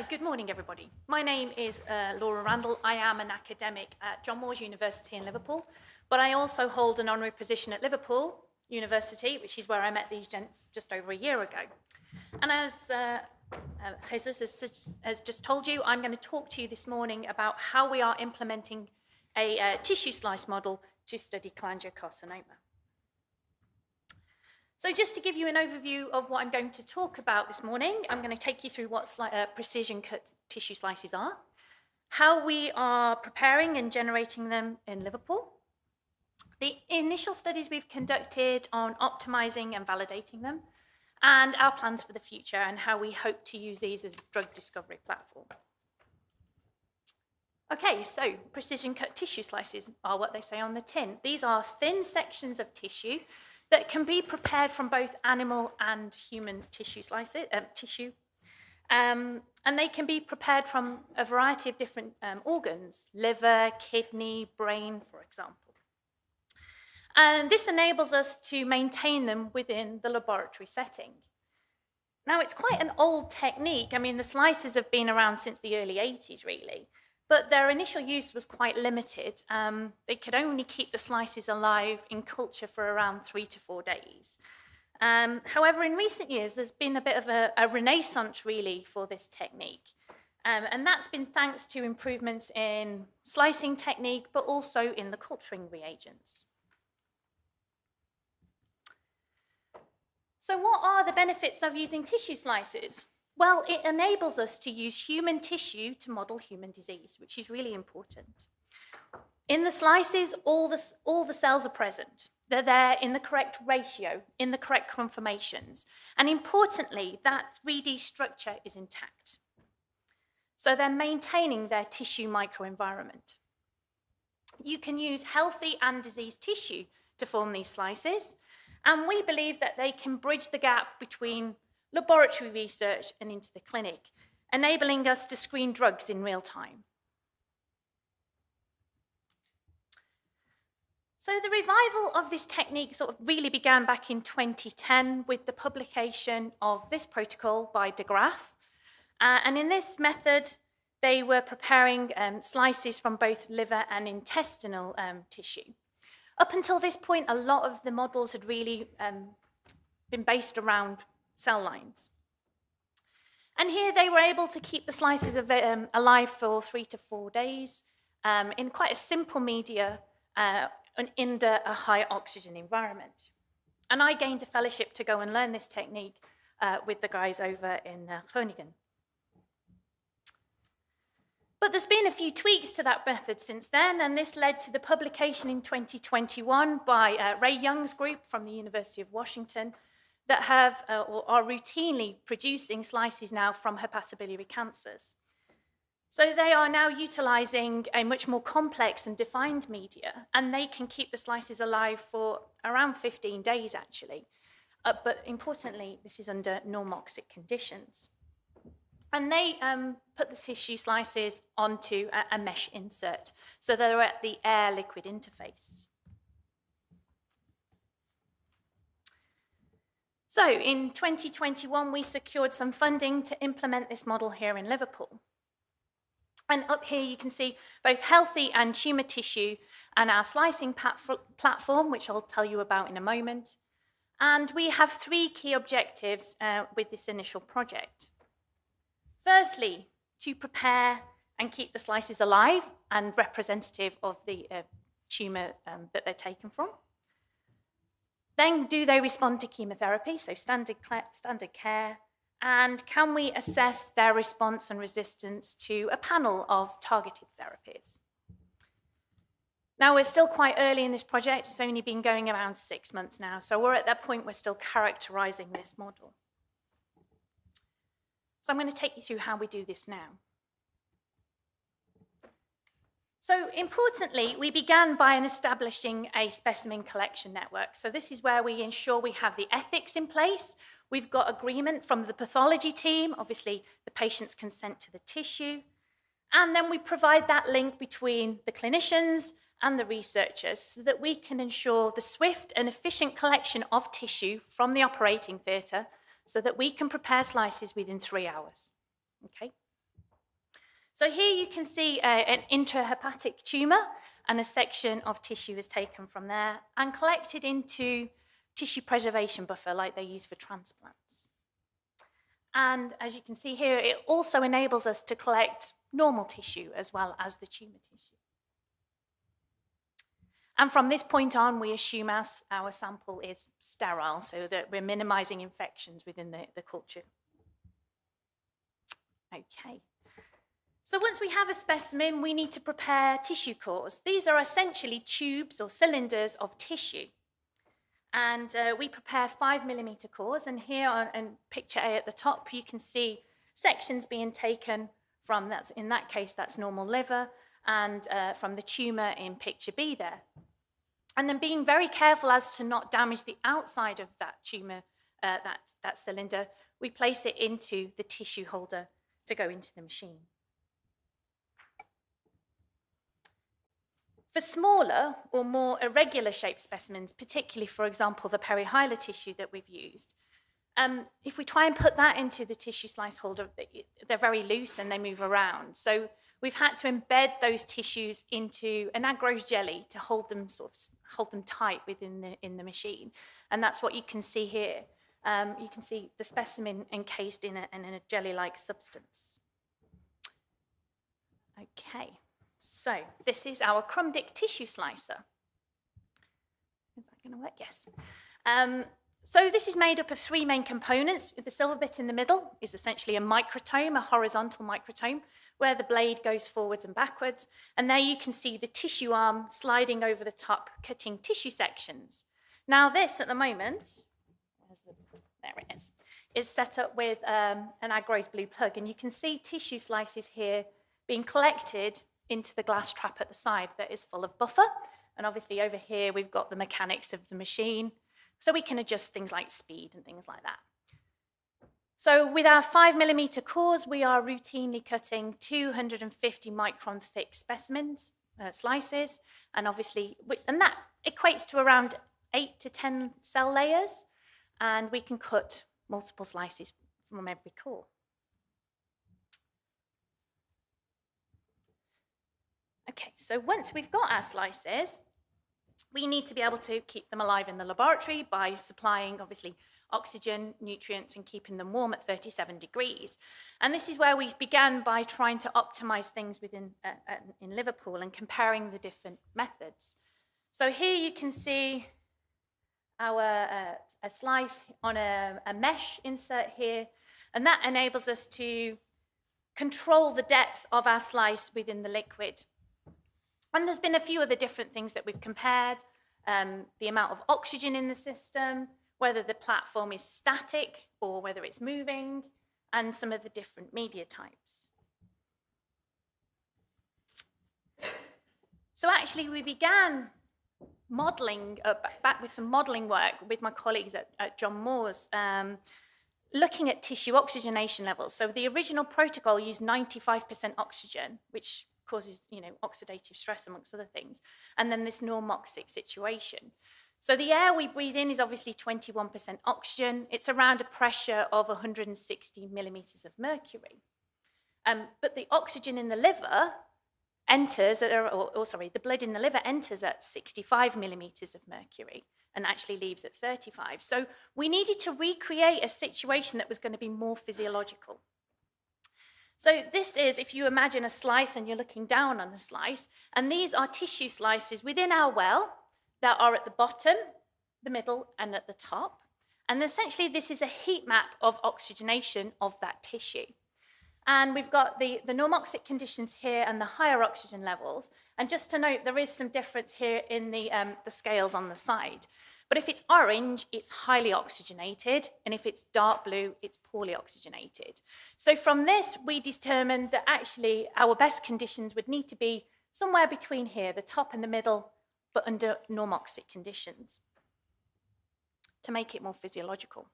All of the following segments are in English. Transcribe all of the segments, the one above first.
Good morning, everybody. My name is Laura Randall. I am an academic at John Moores University in Liverpool, but I also hold an honorary position at Liverpool University, which is where I met these gents just over a year ago. And as Jesus has just told you, I'm going to talk to you this morning about how we are implementing a tissue slice model to study cholangiocarcinoma. So just to give you an overview of what I'm going to talk about this morning, I'm going to take you through what precision cut tissue slices are, how we are preparing and generating them in Liverpool, the initial studies we've conducted on optimizing and validating them, and our plans for the future and how we hope to use these as a drug discovery platform. Okay, so precision cut tissue slices are what they say on the tin. These are thin sections of tissue that can be prepared from both animal and human tissue and they can be prepared from a variety of different organs, liver, kidney, brain, for example. And this enables us to maintain them within the laboratory setting. Now, it's quite an old technique. I mean, the slices have been around since the early 80s, really. But their initial use was quite limited. They could only keep the slices alive in culture for around 3 to 4 days. However, in recent years, there's been a bit of a renaissance, really, for this technique. And that's been thanks to improvements in slicing technique, but also in the culturing reagents. So what are the benefits of using tissue slices? Well, it enables us to use human tissue to model human disease, which is really important. In the slices, all the cells are present. They're there in the correct ratio, in the correct conformations. And importantly, that 3D structure is intact. So they're maintaining their tissue microenvironment. You can use healthy and diseased tissue to form these slices, and we believe that they can bridge the gap between laboratory research and into the clinic, enabling us to screen drugs in real time. So the revival of this technique sort of really began back in 2010 with the publication of this protocol by de Graaf. And in this method, they were preparing slices from both liver and intestinal tissue. Up until this point, a lot of the models had really been based around cell lines. And here they were able to keep the slices alive for 3 to 4 days in quite a simple media under a high oxygen environment. And I gained a fellowship to go and learn this technique with the guys over in Groningen. But there's been a few tweaks to that method since then, and this led to the publication in 2021 by Ray Young's group from the University of Washington that have or are routinely producing slices now from hepatobiliary cancers. So they are now utilizing a much more complex and defined media, and they can keep the slices alive for around 15 days, actually. But importantly, this is under normoxic conditions. And they put the tissue slices onto a mesh insert, so they're at the air-liquid interface. So in 2021, we secured some funding to implement this model here in Liverpool. And up here you can see both healthy and tumor tissue and our slicing platform, which I'll tell you about in a moment. And we have 3 key objectives with this initial project. Firstly, to prepare and keep the slices alive and representative of the tumor that they're taken from. Then, do they respond to chemotherapy, so standard care? And can we assess their response and resistance to a panel of targeted therapies? Now, we're still quite early in this project. It's only been going around 6 months now, so we're at that point we're still characterizing this model. So I'm going to take you through how we do this now. So importantly, we began by establishing a specimen collection network. So this is where we ensure we have the ethics in place. We've got agreement from the pathology team, obviously the patient's consent to the tissue. And then we provide that link between the clinicians and the researchers so that we can ensure the swift and efficient collection of tissue from the operating theatre so that we can prepare slices within 3 hours. Okay? So here you can see an intrahepatic tumour, and a section of tissue is taken from there and collected into tissue preservation buffer like they use for transplants. And as you can see here, it also enables us to collect normal tissue as well as the tumour tissue. And from this point on, we assume our sample is sterile, so that we're minimizing infections within the culture. Okay. So once we have a specimen, we need to prepare tissue cores. These are essentially tubes or cylinders of tissue. And we prepare 5mm cores. And here on picture A at the top, you can see sections being taken from, in that case, that's normal liver, and from the tumour in picture B there. And then being very careful as to not damage the outside of that tumour, that cylinder, we place it into the tissue holder to go into the machine. For smaller or more irregular shaped specimens, particularly, for example, the perihilar tissue that we've used, if we try and put that into the tissue slice holder, they're very loose and they move around. So we've had to embed those tissues into an agarose jelly to hold them tight within the machine. And that's what you can see here. You can see the specimen encased in a jelly-like substance. Okay. So this is our Crumdick tissue slicer. Is that going to work? Yes. So this is made up of 3 main components. The silver bit in the middle is essentially a microtome, a horizontal microtome, where the blade goes forwards and backwards. And there you can see the tissue arm sliding over the top, cutting tissue sections. Now this, at the moment, there it is set up with an agarose blue plug. And you can see tissue slices here being collected into the glass trap at the side that is full of buffer. And obviously over here, we've got the mechanics of the machine. So we can adjust things like speed and things like that. So with our 5mm cores, we are routinely cutting 250 micron thick specimens, slices. And obviously, and that equates to around 8 to 10 cell layers. And we can cut multiple slices from every core. Okay, so once we've got our slices, we need to be able to keep them alive in the laboratory by supplying, obviously, oxygen, nutrients, and keeping them warm at 37 degrees. And this is where we began by trying to optimize things within in Liverpool and comparing the different methods. So here you can see a slice on a mesh insert here, and that enables us to control the depth of our slice within the liquid. And there's been a few other different things that we've compared, the amount of oxygen in the system, whether the platform is static or whether it's moving, and some of the different media types. So actually we began modelling, back with some modelling work with my colleagues at John Moores, looking at tissue oxygenation levels. So the original protocol used 95% oxygen, which causes, oxidative stress amongst other things, and then this normoxic situation. So the air we breathe in is obviously 21% oxygen. It's around a pressure of 160 millimeters of mercury. But the oxygen in the liver enters, the blood in the liver enters at 65 millimeters of mercury and actually leaves at 35. So we needed to recreate a situation that was going to be more physiological. So this is, if you imagine a slice and you're looking down on a slice, and these are tissue slices within our well that are at the bottom, the middle, and at the top. And essentially, this is a heat map of oxygenation of that tissue. And we've got the normoxic conditions here and the higher oxygen levels. And just to note, there is some difference here in the scales on the side. But if it's orange, it's highly oxygenated, and if it's dark blue, it's poorly oxygenated. So from this, we determined that actually our best conditions would need to be somewhere between here, the top and the middle, but under normoxic conditions, to make it more physiological.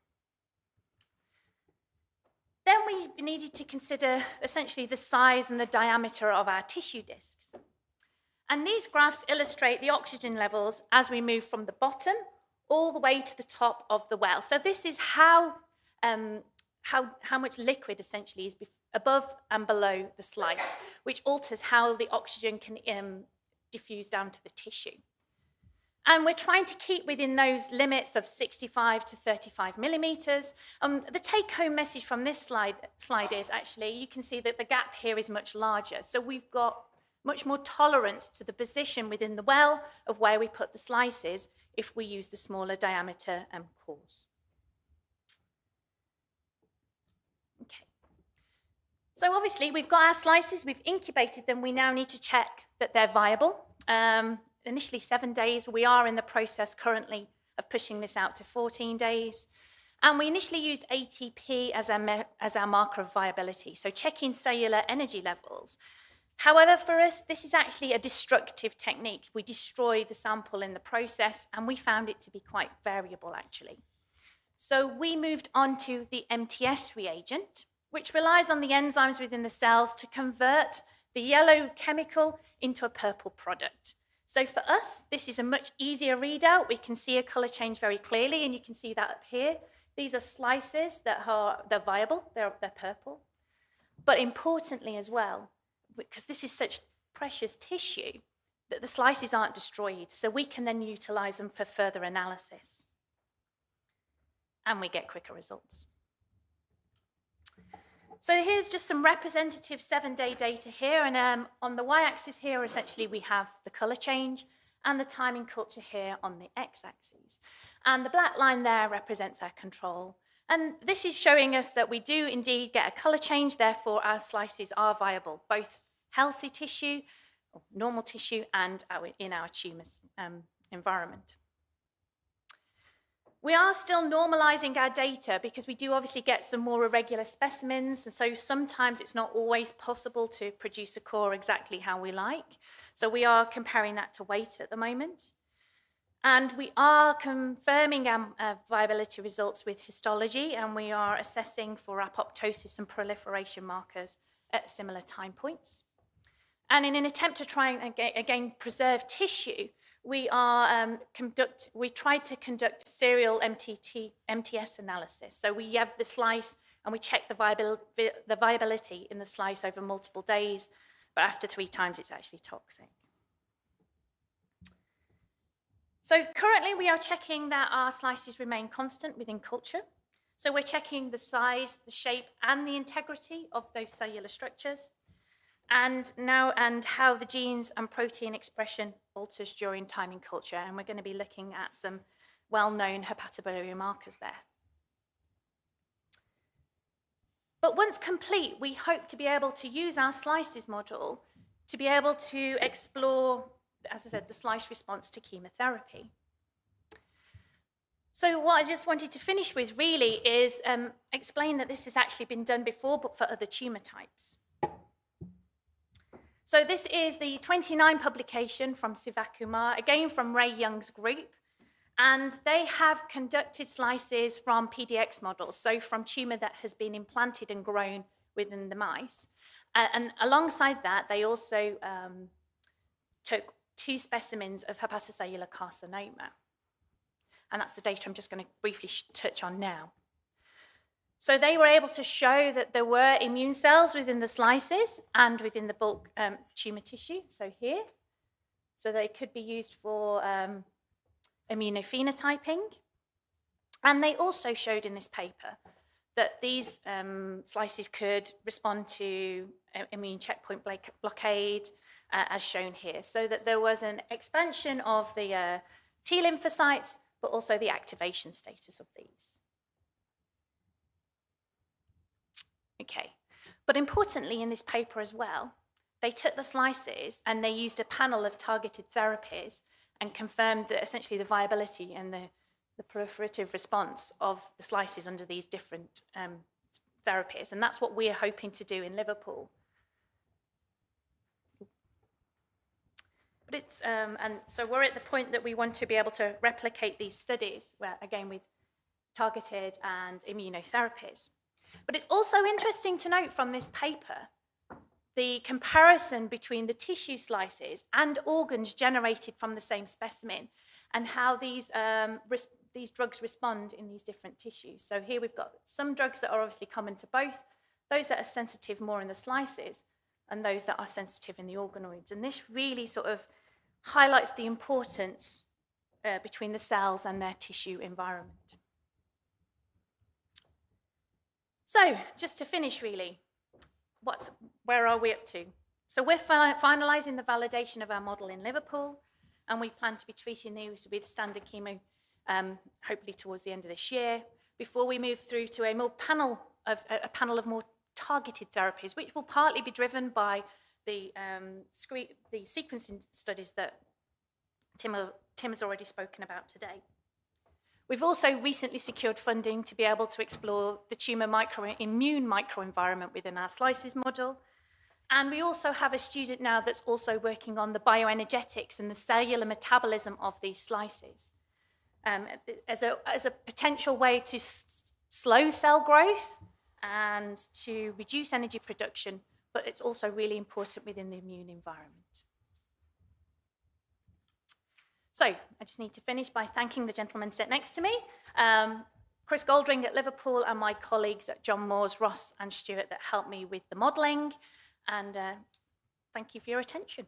Then we needed to consider essentially the size and the diameter of our tissue discs. And these graphs illustrate the oxygen levels as we move from the bottom all the way to the top of the well. So this is how much liquid essentially is above and below the slice, which alters how the oxygen can diffuse down to the tissue. And we're trying to keep within those limits of 65 to 35 millimeters. The take-home message from this slide is actually, you can see that the gap here is much larger. So we've got much more tolerance to the position within the well of where we put the slices if we use the smaller diameter cores. Okay. So obviously we've got our slices, we've incubated them, we now need to check that they're viable. Initially 7 days, we are in the process currently of pushing this out to 14 days. And we initially used ATP as our marker of viability, so checking cellular energy levels. However, for us, this is actually a destructive technique. We destroy the sample in the process, and we found it to be quite variable, actually. So we moved on to the MTS reagent, which relies on the enzymes within the cells to convert the yellow chemical into a purple product. So for us, this is a much easier readout. We can see a color change very clearly, and you can see that up here. These are slices they're viable, they're purple. But importantly as well, because this is such precious tissue, that the slices aren't destroyed, so we can then utilize them for further analysis. And we get quicker results. So here's just some representative 7-day data here, and on the y-axis here, essentially we have the color change, and the time in culture here on the x-axis. And the black line there represents our control. And this is showing us that we do indeed get a color change, therefore our slices are viable, both healthy tissue, or normal tissue, and in our tumor environment. We are still normalizing our data because we do obviously get some more irregular specimens, and so sometimes it's not always possible to produce a core exactly how we like. So we are comparing that to weight at the moment. And we are confirming our viability results with histology, and we are assessing for apoptosis and proliferation markers at similar time points. And in an attempt to try and again preserve tissue, we tried to conduct serial MTS analysis. So we have the slice and we check the viability in the slice over multiple days, but after 3 times it's actually toxic. So currently we are checking that our slices remain constant within culture. So we're checking the size, the shape, and the integrity of those cellular structures, and how the genes and protein expression alters during time in culture. And we're going to be looking at some well-known hepatobiliary markers there. But once complete, we hope to be able to use our slices model to be able to explore, as I said, the slice response to chemotherapy. So what I just wanted to finish with really is explain that this has actually been done before, but for other tumor types. So this is the 29 publication from Sivakumar, again from Ray Young's group, and they have conducted slices from PDX models, so from tumor that has been implanted and grown within the mice. And alongside that, they also took 2 specimens of hepatocellular carcinoma. And that's the data I'm just going to briefly touch on now. So they were able to show that there were immune cells within the slices and within the bulk tumor tissue, so here. So they could be used for immunophenotyping. And they also showed in this paper that these slices could respond to immune checkpoint blockade, as shown here, so that there was an expansion of the T lymphocytes, but also the activation status of these. Okay, but importantly in this paper as well, they took the slices and they used a panel of targeted therapies and confirmed that essentially the viability and the proliferative response of the slices under these different therapies. And that's what we're hoping to do in Liverpool. But it's, and so we're at the point that we want to be able to replicate these studies, where, again, with targeted and immunotherapies. But it's also interesting to note from this paper the comparison between the tissue slices and organs generated from the same specimen, and how these drugs respond in these different tissues. So here we've got some drugs that are obviously common to both those that are sensitive more in the slices, and those that are sensitive in the organoids. And this really sort of highlights the importance between the cells and their tissue environment. So, just to finish really, where are we up to? So we're finalising the validation of our model in Liverpool, and we plan to be treating these with standard chemo, hopefully towards the end of this year, before we move through to a panel of more targeted therapies, which will partly be driven by the sequencing studies that Tim has already spoken about today. We've also recently secured funding to be able to explore the tumour immune microenvironment within our slices model. And we also have a student now that's also working on the bioenergetics and the cellular metabolism of these slices as a potential way to slow cell growth and to reduce energy production, but it's also really important within the immune environment. So I just need to finish by thanking the gentleman sitting next to me, Chris Goldring at Liverpool, and my colleagues at John Moores, Ross and Stuart, that helped me with the modelling. And thank you for your attention.